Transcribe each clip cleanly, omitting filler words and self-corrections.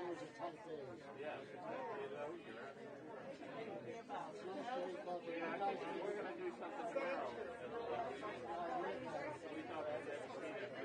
was a type A. Yeah, we're going to do something tomorrow. We thought I'd never seen it.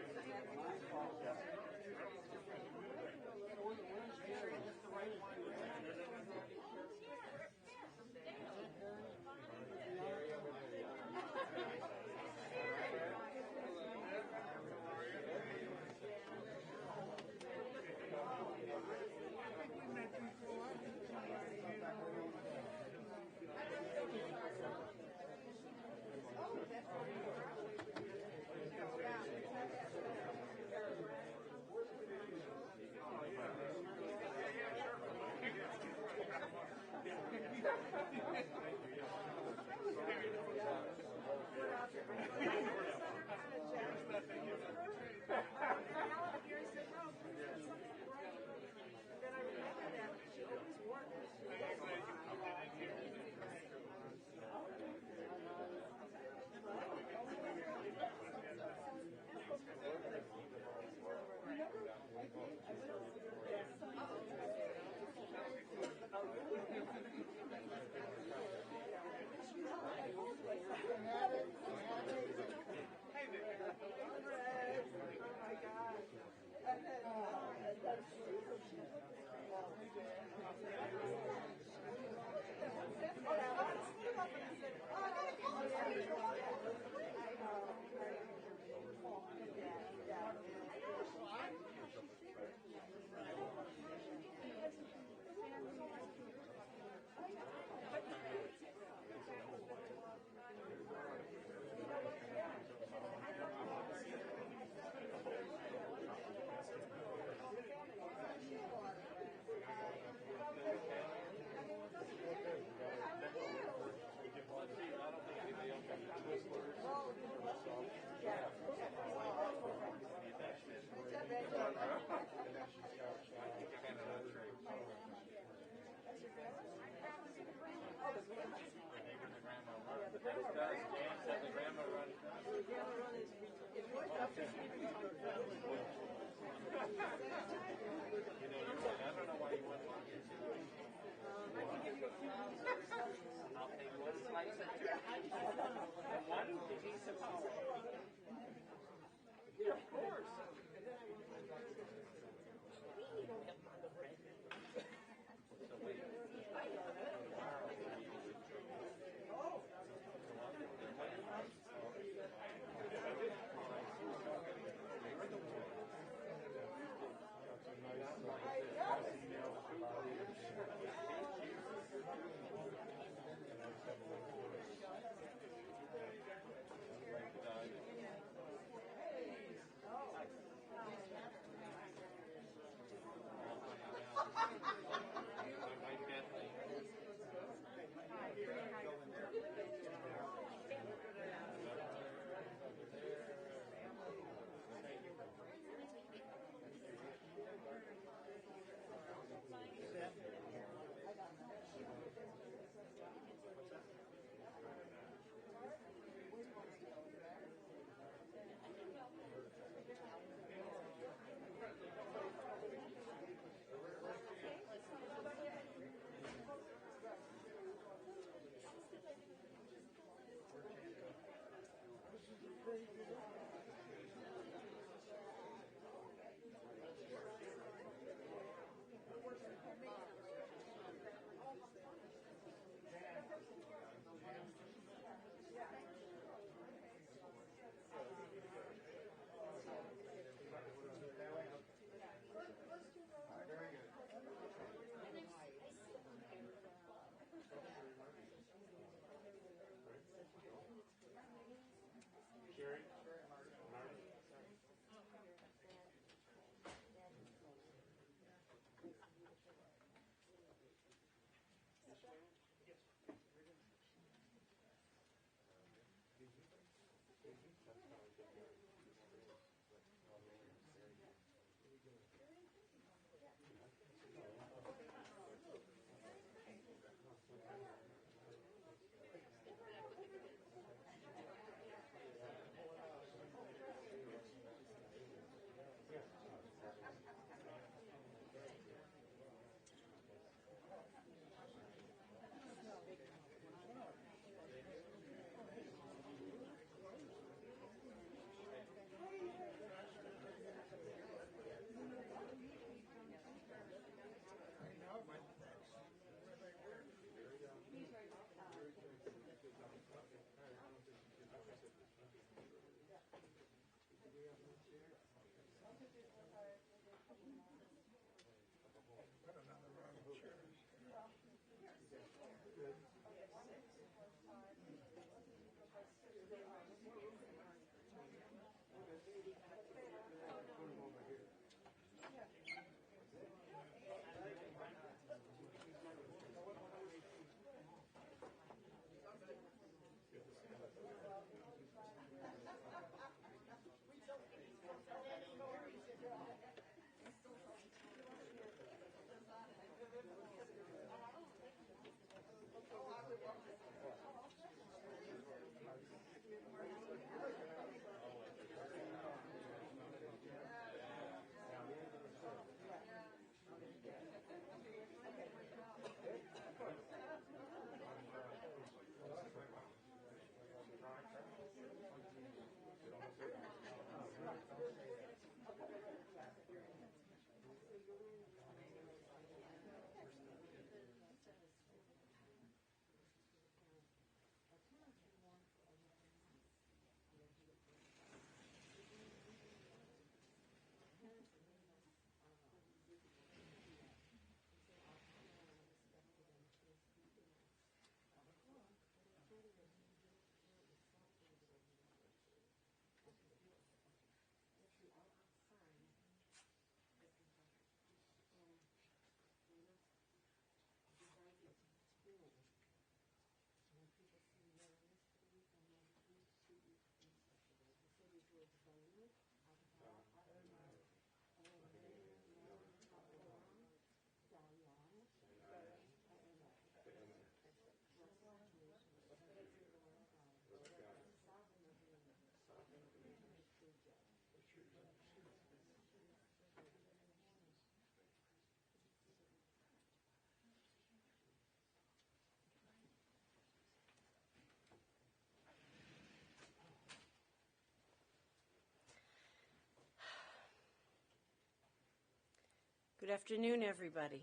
Good afternoon, everybody.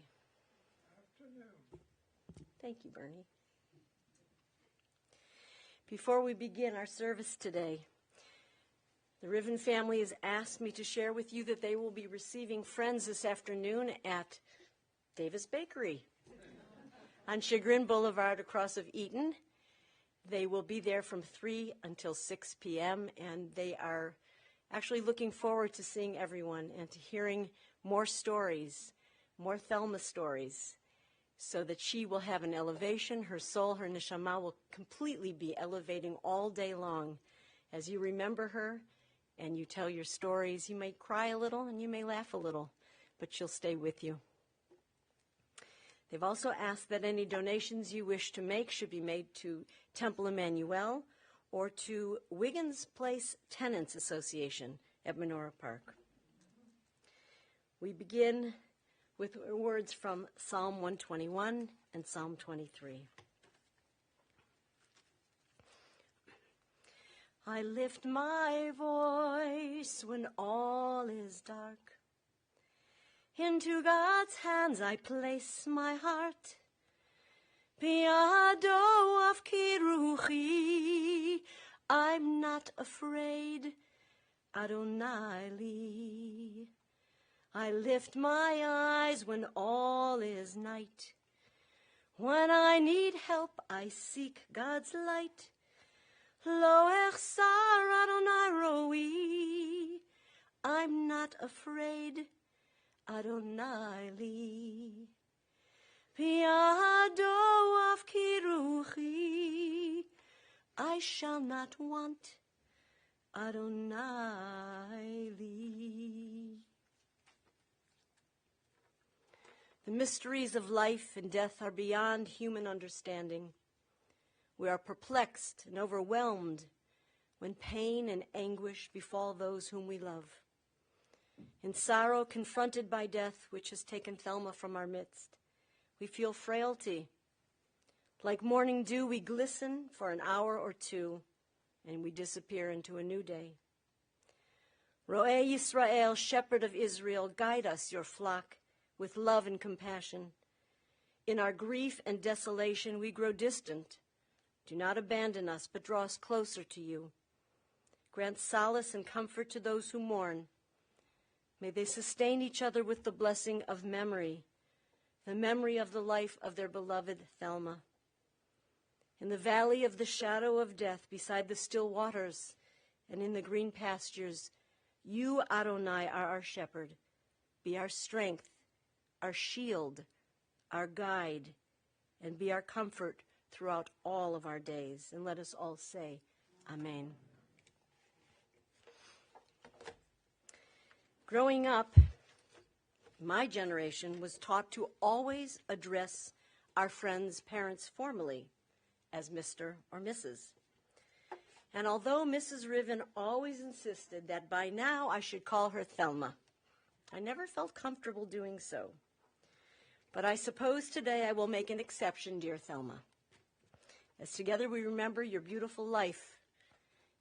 Afternoon. Thank you, Bernie. Before we begin our service today, the Rivin family has asked me to share with you that they will be receiving friends this afternoon at Davis Bakery on Chagrin Boulevard across of Eaton. They will be there from 3 until 6 p.m., and they are actually looking forward to seeing everyone and to hearing more stories, more Thelma stories, so that she will have an elevation. Her soul, her neshama, will completely be elevating all day long. As you remember her and you tell your stories, you may cry a little and you may laugh a little, but she'll stay with you. They've also asked that any donations you wish to make should be made to Temple Emmanuel or to Wiggins Place Tenants Association at Menorah Park. We begin with words from Psalm 121 and Psalm 23. I lift my voice when all is dark. Into God's hands I place my heart. Biado of kiruchi, I'm not afraid. Adonai li. I lift my eyes when all is night. When I need help, I seek God's light. Lo echsar Adonai roi, I'm not afraid. Adonai li. Biado of kiruchi, I shall not want. Adonai li. The mysteries of life and death are beyond human understanding. We are perplexed and overwhelmed when pain and anguish befall those whom we love. In sorrow, confronted by death, which has taken Thelma from our midst, we feel frailty. Like morning dew, we glisten for an hour or two, and we disappear into a new day. Ro'eh Yisrael, shepherd of Israel, guide us, your flock, with love and compassion. In our grief and desolation, we grow distant. Do not abandon us, but draw us closer to you. Grant solace and comfort to those who mourn. May they sustain each other with the blessing of memory, the memory of the life of their beloved Thelma. In the valley of the shadow of death, beside the still waters and in the green pastures, you, Adonai, are our shepherd. Be our strength, our shield, our guide, and be our comfort throughout all of our days. And let us all say, Amen. Growing up, my generation was taught to always address our friends' parents formally as Mr. or Mrs. And although Mrs. Rivin always insisted that by now I should call her Thelma, I never felt comfortable doing so. But I suppose today I will make an exception, dear Thelma, as together we remember your beautiful life,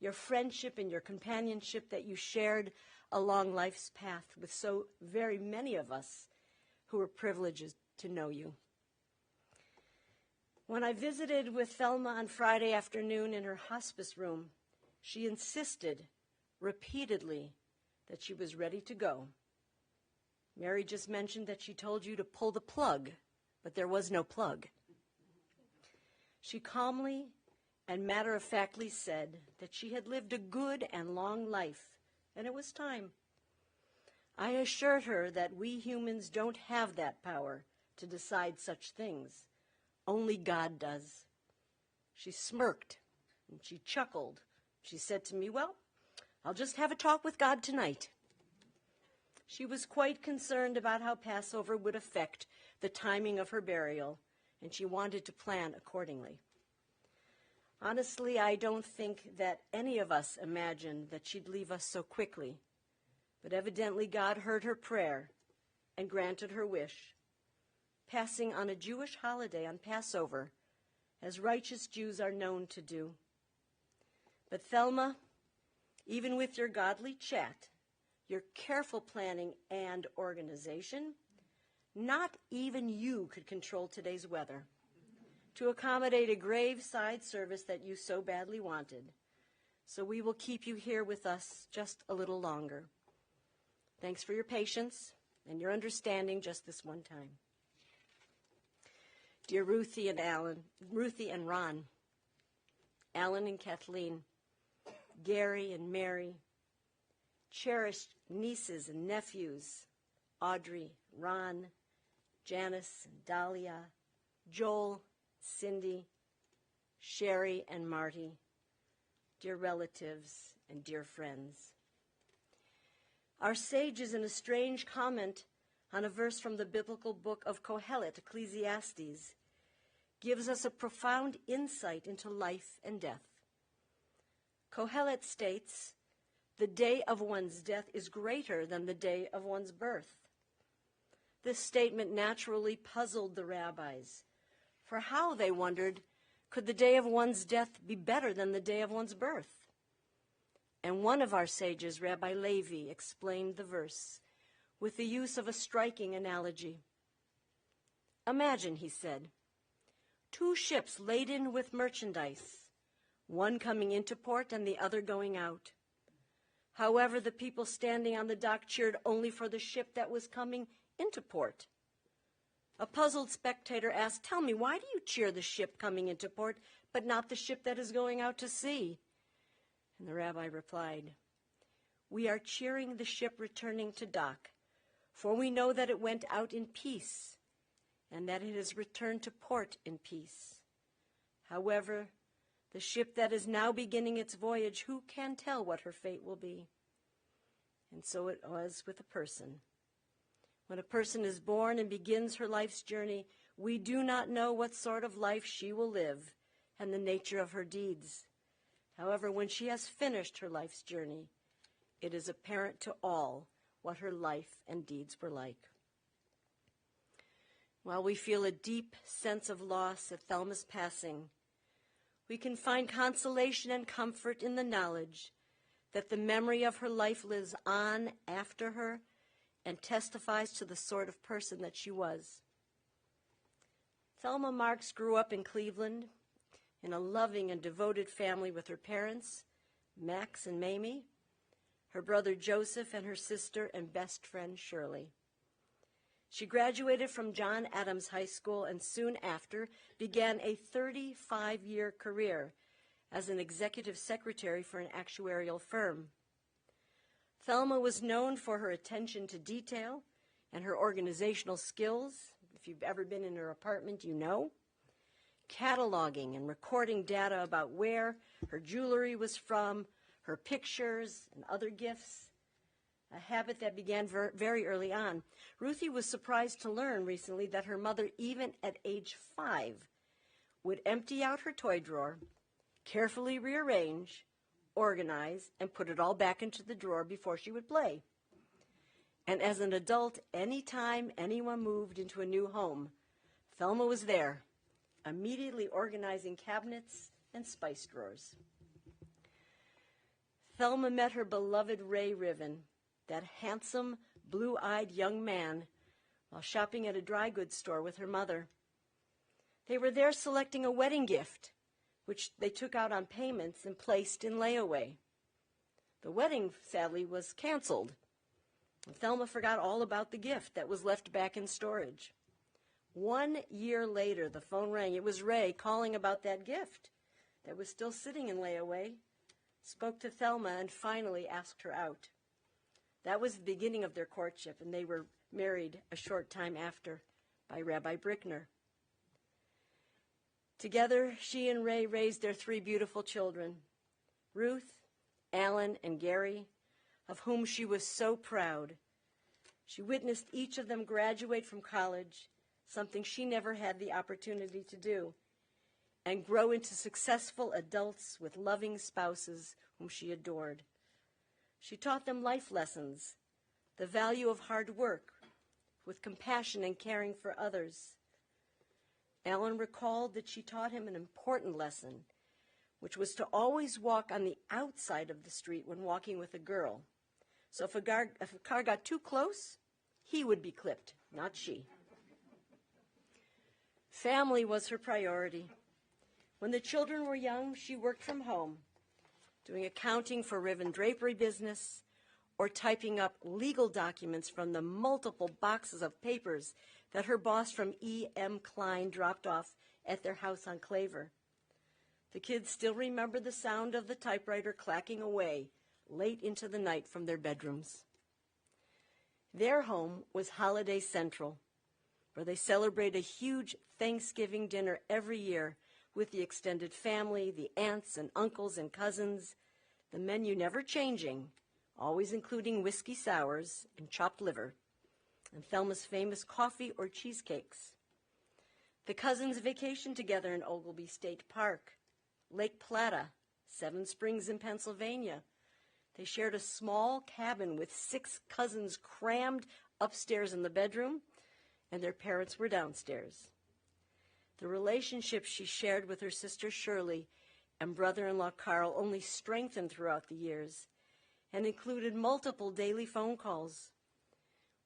your friendship and your companionship that you shared along life's path with so very many of us who were privileged to know you. When I visited with Thelma on Friday afternoon in her hospice room, she insisted repeatedly that she was ready to go. Mary just mentioned that she told you to pull the plug, but there was no plug. She calmly and matter-of-factly said that she had lived a good and long life, and it was time. I assured her that we humans don't have that power to decide such things. Only God does. She smirked and she chuckled. She said to me, well, I'll just have a talk with God tonight. She was quite concerned about how Passover would affect the timing of her burial, and she wanted to plan accordingly. Honestly, I don't think that any of us imagined that she'd leave us so quickly, but evidently God heard her prayer and granted her wish, passing on a Jewish holiday on Passover, as righteous Jews are known to do. But Thelma, even with your godly chat, your careful planning and organization, not even you could control today's weather to accommodate a graveside service that you so badly wanted. So we will keep you here with us just a little longer. Thanks for your patience and your understanding just this one time. Dear Ruthie and Ron, Alan and Kathleen, Gary and Mary, cherished nieces and nephews, Audrey, Ron, Janice and Dahlia, Joel, Cindy, Sherry and Marty, dear relatives and dear friends. Our sages, in a strange comment on a verse from the biblical book of Kohelet, Ecclesiastes, gives us a profound insight into life and death. Kohelet states, the day of one's death is greater than the day of one's birth. This statement naturally puzzled the rabbis, for how, they wondered, could the day of one's death be better than the day of one's birth? And one of our sages, Rabbi Levi, explained the verse with the use of a striking analogy. Imagine, he said, two ships laden with merchandise, one coming into port and the other going out. However, the people standing on the dock cheered only for the ship that was coming into port. A puzzled spectator asked, tell me, why do you cheer the ship coming into port, but not the ship that is going out to sea? And the rabbi replied, we are cheering the ship returning to dock, for we know that it went out in peace, and that it has returned to port in peace. However, the ship that is now beginning its voyage, who can tell what her fate will be? And so it was with a person. When a person is born and begins her life's journey, we do not know what sort of life she will live and the nature of her deeds. However, when she has finished her life's journey, it is apparent to all what her life and deeds were like. While we feel a deep sense of loss at Thelma's passing, we can find consolation and comfort in the knowledge that the memory of her life lives on after her and testifies to the sort of person that she was. Thelma Marks grew up in Cleveland in a loving and devoted family with her parents, Max and Mamie, her brother Joseph, and her sister and best friend Shirley. She graduated from John Adams High School and soon after began a 35-year career as an executive secretary for an actuarial firm. Thelma was known for her attention to detail and her organizational skills. If you've ever been in her apartment, you know. Cataloging and recording data about where her jewelry was from, her pictures and other gifts, a habit that began very early on. Ruthie was surprised to learn recently that her mother, even at age 5, would empty out her toy drawer, carefully rearrange, organize, and put it all back into the drawer before she would play. And as an adult, anytime anyone moved into a new home, Thelma was there, immediately organizing cabinets and spice drawers. Thelma met her beloved Ray Rivin, that handsome, blue-eyed young man, while shopping at a dry goods store with her mother. They were there selecting a wedding gift, which they took out on payments and placed in layaway. The wedding, sadly, was canceled. Thelma forgot all about the gift that was left back in storage. 1 year later, the phone rang. It was Ray calling about that gift that was still sitting in layaway, spoke to Thelma, and finally asked her out. That was the beginning of their courtship, and they were married a short time after by Rabbi Brickner. Together, she and Ray raised their 3 beautiful children, Ruth, Alan, and Gary, of whom she was so proud. She witnessed each of them graduate from college, something she never had the opportunity to do, and grow into successful adults with loving spouses whom she adored. She taught them life lessons, the value of hard work, with compassion and caring for others. Alan recalled that she taught him an important lesson, which was to always walk on the outside of the street when walking with a girl. So if a car got too close, he would be clipped, not she. Family was her priority. When the children were young, she worked from home, doing accounting for Rivin drapery business or typing up legal documents from the multiple boxes of papers that her boss from E.M. Klein dropped off at their house on Claver. The kids still remember the sound of the typewriter clacking away late into the night from their bedrooms. Their home was Holiday Central, where they celebrate a huge Thanksgiving dinner every year with the extended family, the aunts and uncles and cousins, the menu never changing, always including whiskey sours and chopped liver, and Thelma's famous coffee or cheesecakes. The cousins vacationed together in Oglebay State Park, Lake Plata, Seven Springs in Pennsylvania. They shared a small cabin with 6 cousins crammed upstairs in the bedroom, and their parents were downstairs. The relationship she shared with her sister Shirley and brother-in-law Carl only strengthened throughout the years and included multiple daily phone calls.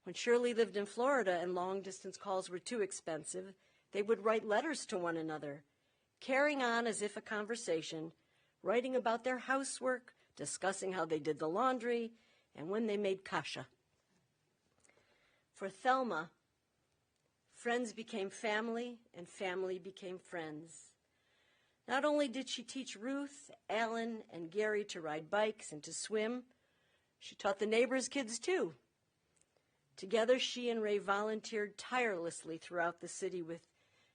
When Shirley lived in Florida and long-distance calls were too expensive, they would write letters to one another, carrying on as if a conversation, writing about their housework, discussing how they did the laundry, and when they made kasha. For Thelma, friends became family, and family became friends. Not only did she teach Ruth, Alan, and Gary to ride bikes and to swim, she taught the neighbors' kids too. Together, she and Ray volunteered tirelessly throughout the city with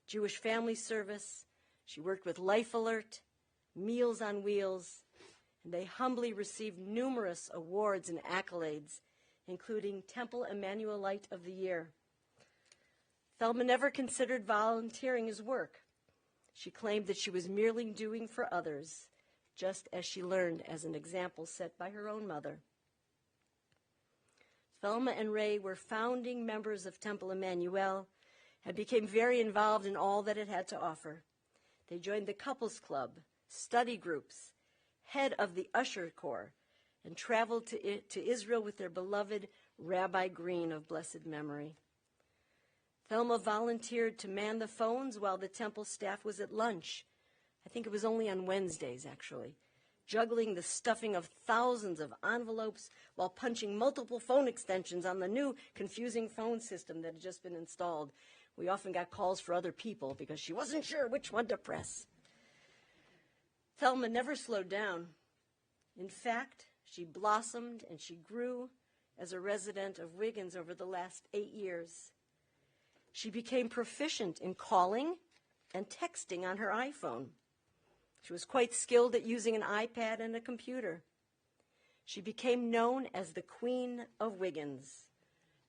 Jewish Family Service. She worked with Life Alert, Meals on Wheels, and they humbly received numerous awards and accolades, including Temple Emmanuelite of the Year. Thelma never considered volunteering as work. She claimed that she was merely doing for others, just as she learned as an example set by her own mother. Thelma and Ray were founding members of Temple Emmanuel and became very involved in all that it had to offer. They joined the Couples Club, study groups, head of the Usher Corps, and traveled to Israel with their beloved Rabbi Green of blessed memory. Thelma volunteered to man the phones while the temple staff was at lunch. I think it was only on Wednesdays, actually, juggling the stuffing of thousands of envelopes while punching multiple phone extensions on the new confusing phone system that had just been installed. We often got calls for other people because she wasn't sure which one to press. Thelma never slowed down. In fact, she blossomed and she grew as a resident of Wiggins over the last 8 years. She became proficient in calling and texting on her iPhone. She was quite skilled at using an iPad and a computer. She became known as the Queen of Wiggins,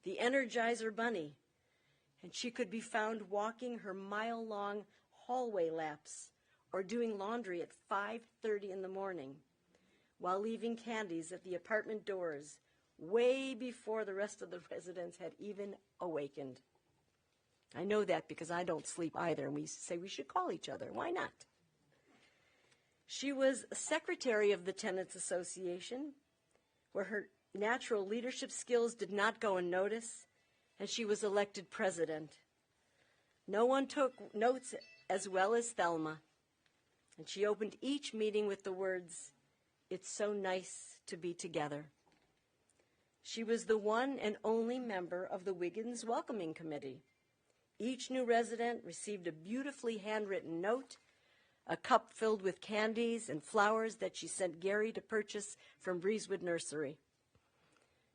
the Energizer Bunny, and she could be found walking her mile-long hallway laps or doing laundry at 5:30 in the morning while leaving candies at the apartment doors way before the rest of the residents had even awakened. I know that because I don't sleep either, and we say we should call each other. Why not? She was secretary of the Tenants Association, where her natural leadership skills did not go unnoticed, and she was elected president. No one took notes as well as Thelma, and she opened each meeting with the words, "It's so nice to be together." She was the one and only member of the Wiggins Welcoming Committee. Each new resident received a beautifully handwritten note, a cup filled with candies and flowers that she sent Gary to purchase from Breezewood Nursery.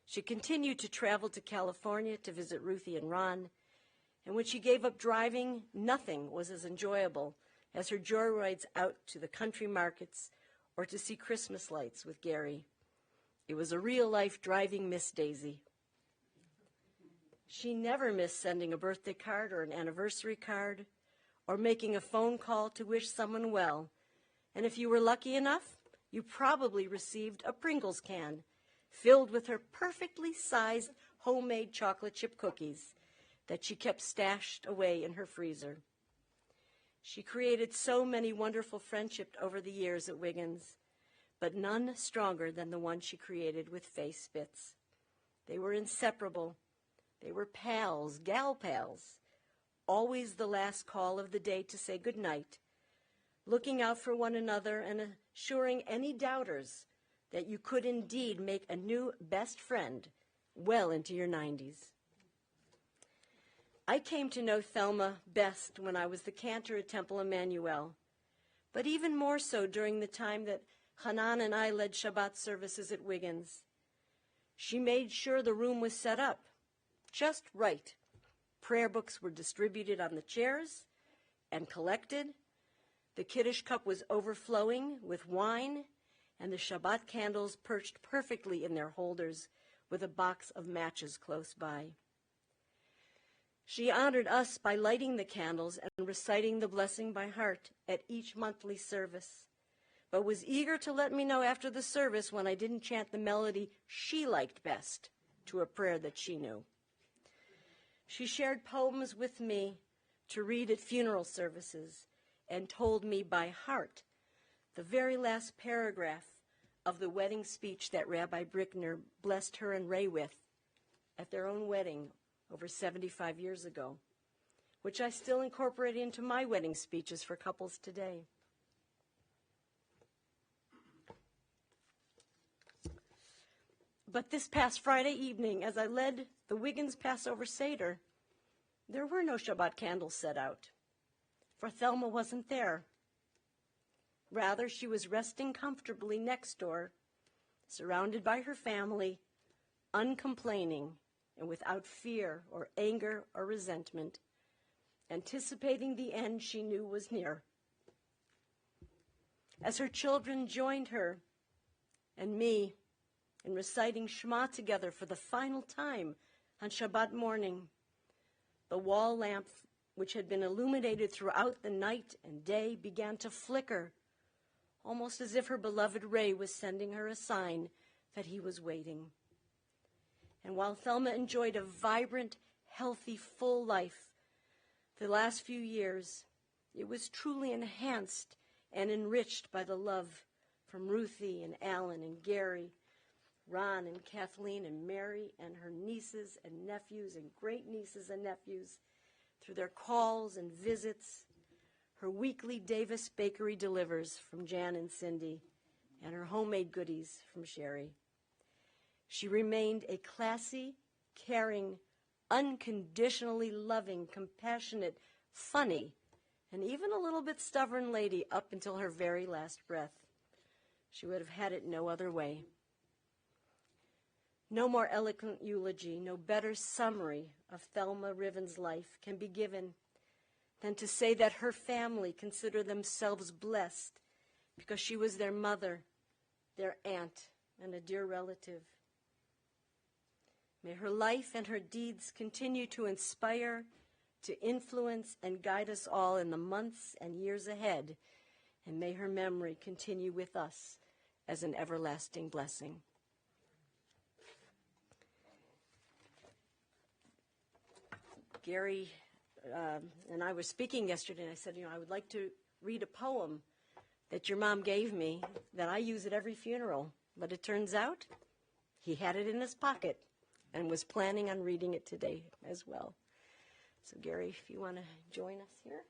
She continued to travel to California to visit Ruthie and Ron, and when she gave up driving, nothing was as enjoyable as her joyrides out to the country markets or to see Christmas lights with Gary. It was a real-life driving Miss Daisy. She never missed sending a birthday card or an anniversary card or making a phone call to wish someone well. And if you were lucky enough, you probably received a Pringles can filled with her perfectly sized homemade chocolate chip cookies that she kept stashed away in her freezer. She created so many wonderful friendships over the years at Wiggins, but none stronger than the one she created with Faye Spitz. They were inseparable. They were pals, gal pals, always the last call of the day to say goodnight, looking out for one another and assuring any doubters that you could indeed make a new best friend well into your 90s. I came to know Thelma best when I was the cantor at Temple Emmanuel, but even more so during the time that Hanan and I led Shabbat services at Wiggins. She made sure the room was set up just right. Prayer books were distributed on the chairs and collected. The Kiddush cup was overflowing with wine, and the Shabbat candles perched perfectly in their holders with a box of matches close by. She honored us by lighting the candles and reciting the blessing by heart at each monthly service, but was eager to let me know after the service when I didn't chant the melody she liked best to a prayer that she knew. She shared poems with me to read at funeral services and told me by heart the very last paragraph of the wedding speech that Rabbi Brickner blessed her and Ray with at their own wedding over 75 years ago, which I still incorporate into my wedding speeches for couples today. But this past Friday evening, as I led the Wiggins Passover Seder, there were no Shabbat candles set out, for Thelma wasn't there. Rather, she was resting comfortably next door, surrounded by her family, uncomplaining and without fear or anger or resentment, anticipating the end she knew was near. As her children joined her and me in reciting Shema together for the final time on Shabbat morning, the wall lamp, which had been illuminated throughout the night and day, began to flicker, almost as if her beloved Ray was sending her a sign that he was waiting. And while Thelma enjoyed a vibrant, healthy, full life, the last few years, it was truly enhanced and enriched by the love from Ruthie and Alan and Gary, Ron and Kathleen and Mary and her nieces and nephews and great-nieces and nephews through their calls and visits, her weekly Davis Bakery delivers from Jan and Cindy, and her homemade goodies from Sherry. She remained a classy, caring, unconditionally loving, compassionate, funny, and even a little bit stubborn lady up until her very last breath. She would have had it no other way. No more eloquent eulogy, no better summary of Thelma Rivin's life can be given than to say that her family consider themselves blessed because she was their mother, their aunt, and a dear relative. May her life and her deeds continue to inspire, to influence, and guide us all in the months and years ahead, and may her memory continue with us as an everlasting blessing. Gary and I were speaking yesterday, and I said, I would like to read a poem that your mom gave me that I use at every funeral. But it turns out he had it in his pocket and was planning on reading it today as well. So, Gary, if you want to join us here.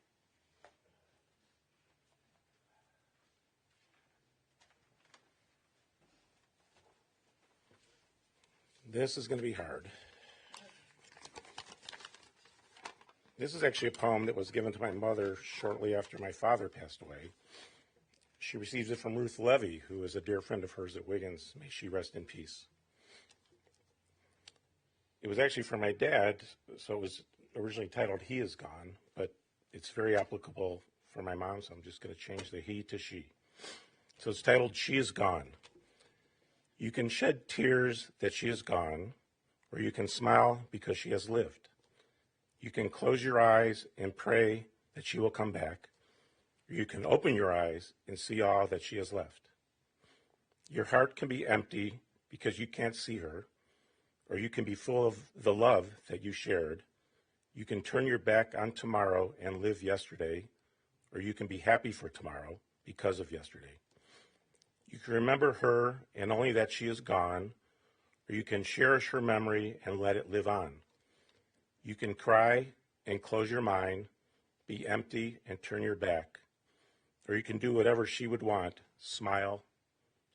This is going to be hard. This is actually a poem that was given to my mother shortly after my father passed away. She received it from Ruth Levy, who is a dear friend of hers at Wiggins. May she rest in peace. It was actually from my dad, so it was originally titled He Is Gone, but it's very applicable for my mom, so I'm just going to change the he to she. So it's titled She Is Gone. You can shed tears that she is gone, or you can smile because she has lived. You can close your eyes and pray that she will come back, or you can open your eyes and see all that she has left. Your heart can be empty because you can't see her, or you can be full of the love that you shared. You can turn your back on tomorrow and live yesterday, or you can be happy for tomorrow because of yesterday. You can remember her and only that she is gone, or you can cherish her memory and let it live on. You can cry and close your mind, be empty and turn your back, or you can do whatever she would want, smile,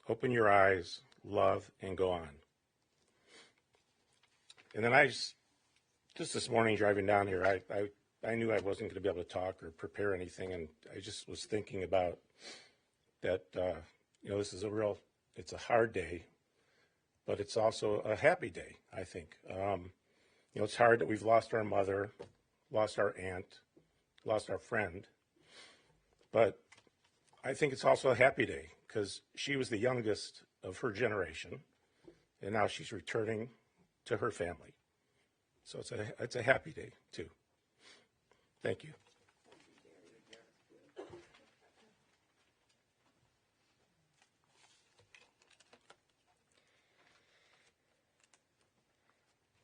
open your eyes, love, and go on. And then just this morning driving down here, I knew I wasn't going to be able to talk or prepare anything, and I just was thinking about that, this is it's a hard day, but it's also a happy day, I think. It's hard that we've lost our mother, lost our aunt, lost our friend, but I think it's also a happy day because she was the youngest of her generation, and now she's returning to her family. So it's a happy day, too. Thank you.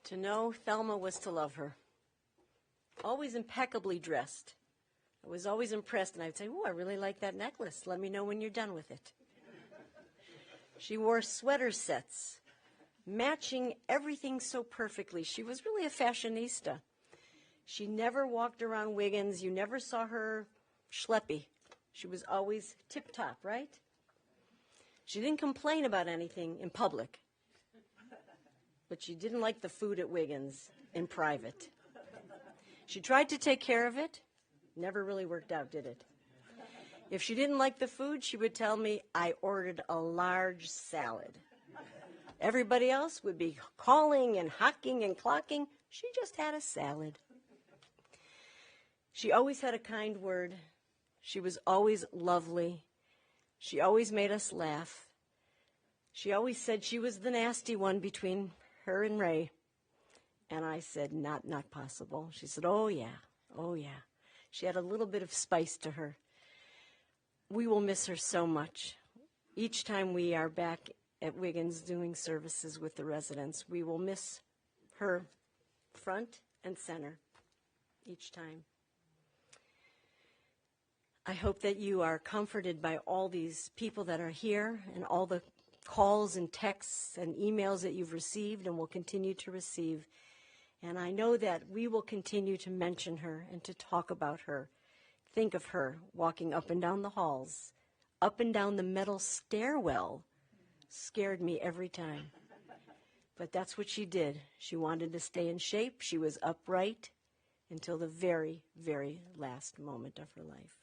To know Thelma was to love her. Always impeccably dressed. I was always impressed, and I would say, I really like that necklace. Let me know when you're done with it. She wore sweater sets, matching everything so perfectly. She was really a fashionista. She never walked around Wiggins. You never saw her schleppy. She was always tip-top, right? She didn't complain about anything in public, but she didn't like the food at Wiggins in private. She tried to take care of it. Never really worked out, did it? If she didn't like the food, she would tell me, I ordered a large salad. Everybody else would be calling and hocking and clocking. She just had a salad. She always had a kind word. She was always lovely. She always made us laugh. She always said she was the nasty one between her and Ray. And I said, not possible. She said, oh yeah. She had a little bit of spice to her. We will miss her so much. Each time we are back at Wiggins doing services with the residents, we will miss her front and center each time. I hope that you are comforted by all these people that are here and all the calls and texts and emails that you've received and will continue to receive. And I know that we will continue to mention her and to talk about her. Think of her walking up and down the halls up and down the metal stairwell scared me every time. But that's what she did. She wanted to stay in shape. She was upright until the very, very last moment of her life.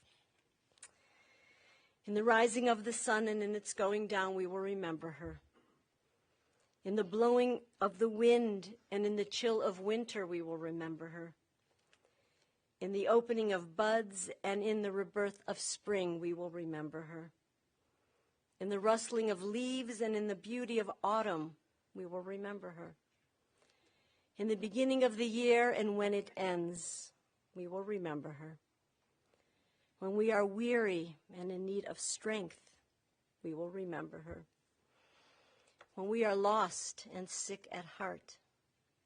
In the rising of the sun and in its going down, we will remember her. In the blowing of the wind and in the chill of winter, we will remember her. In the opening of buds and in the rebirth of spring, we will remember her. In the rustling of leaves and in the beauty of autumn, we will remember her. In the beginning of the year and when it ends, we will remember her. When we are weary and in need of strength, we will remember her. When we are lost and sick at heart,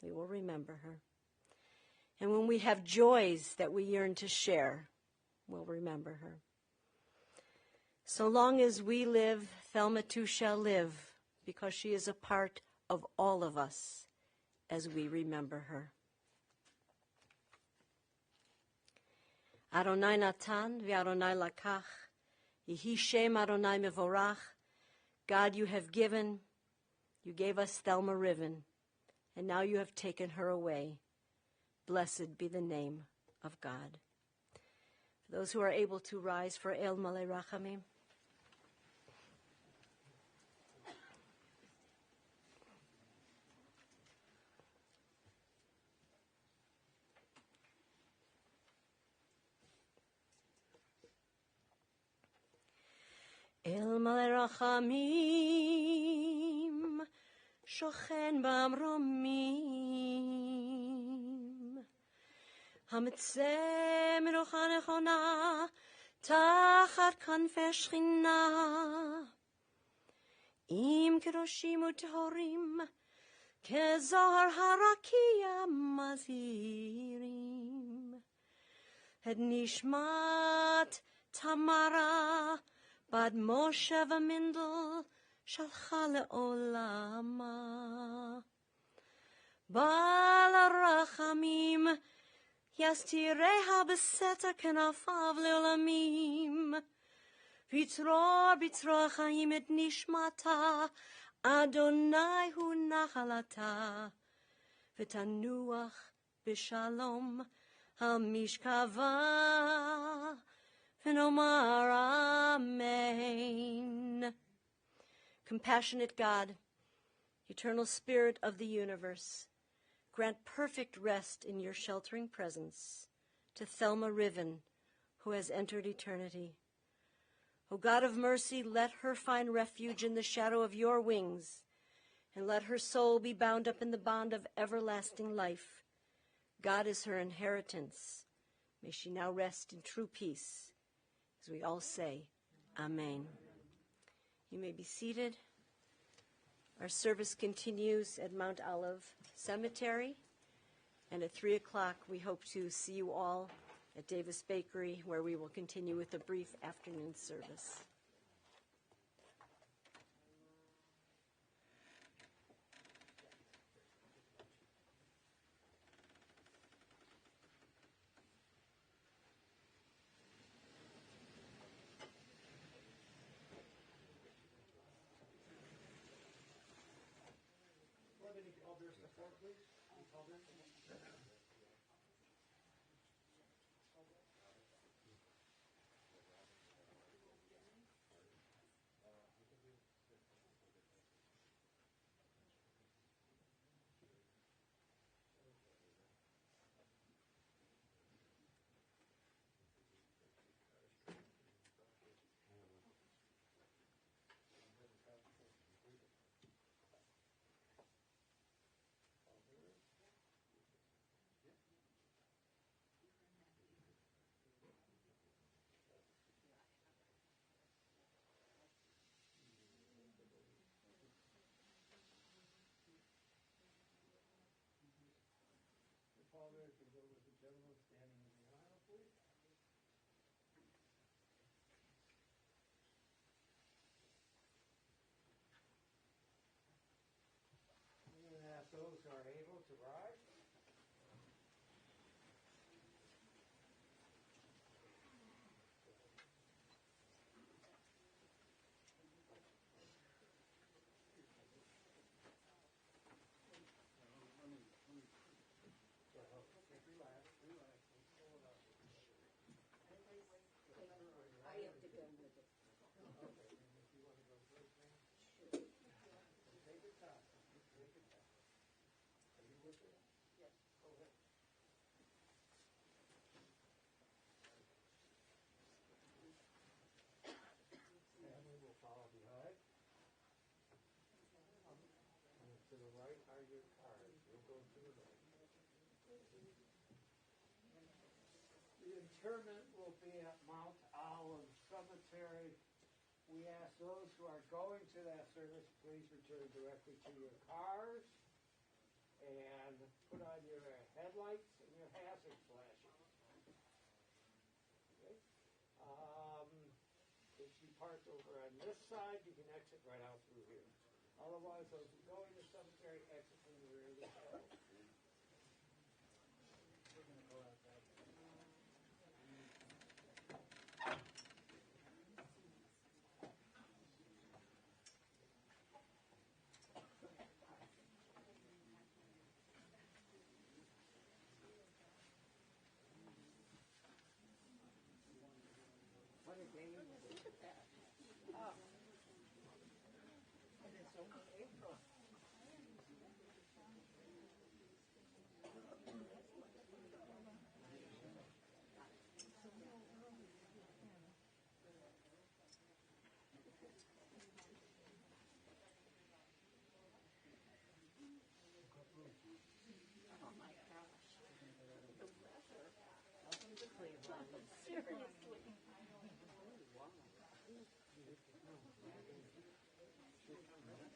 we will remember her. And when we have joys that we yearn to share, we'll remember her. So long as we live, Thelma too shall live, because she is a part of all of us as we remember her. Adonai Natan v'Adonai Lakach, Yehi Shem Adonai Mevorach. God, you have given, you gave us Thelma Rivin, and now you have taken her away. Blessed be the name of God. For those who are able to rise for El Malei Rachamim. El Malei Rachamim, Shochen Bamromim, Hametzeh Menucha Nechona, Tachat Kanfei Shechina, Im Kedoshim U'Tehorim, Kezohar Harakia Mazirim, Et Nishmat Tamara, Bad Moshe v'Mindel shalcha le'olama. Bal rachamim yastireha b'seter kenafav le'olamim. Vitror chaim et nishmata, Adonai hu nachalata. V'tanuach b'shalom hamishkava. And Omar, Amen. Compassionate God, eternal Spirit of the universe, grant perfect rest in your sheltering presence to Thelma Rivin, who has entered eternity. O God of mercy, let her find refuge in the shadow of your wings, and let her soul be bound up in the bond of everlasting life. God is her inheritance. May she now rest in true peace. As we all say, Amen. You may be seated. Our service continues at Mount Olive Cemetery, and at 3 o'clock we hope to see you all at Davis Bakery, where we will continue with a brief afternoon service. Family will follow behind. And to the right are your cars. You'll go to the right. The interment will be at Mount Olive Cemetery. We ask those who are going to that service, please return directly to your cars and put on your headlights and your hazard flashes. Okay? If you parked over on this side, you can exit right out through here. Otherwise, those who go to the cemetery, exit from the rear of the car. We're going to go out that way. What a day. Look at that. Oh. And it's only April. Oh my gosh. The weather. Welcome to Cleveland. Seriously. Wow.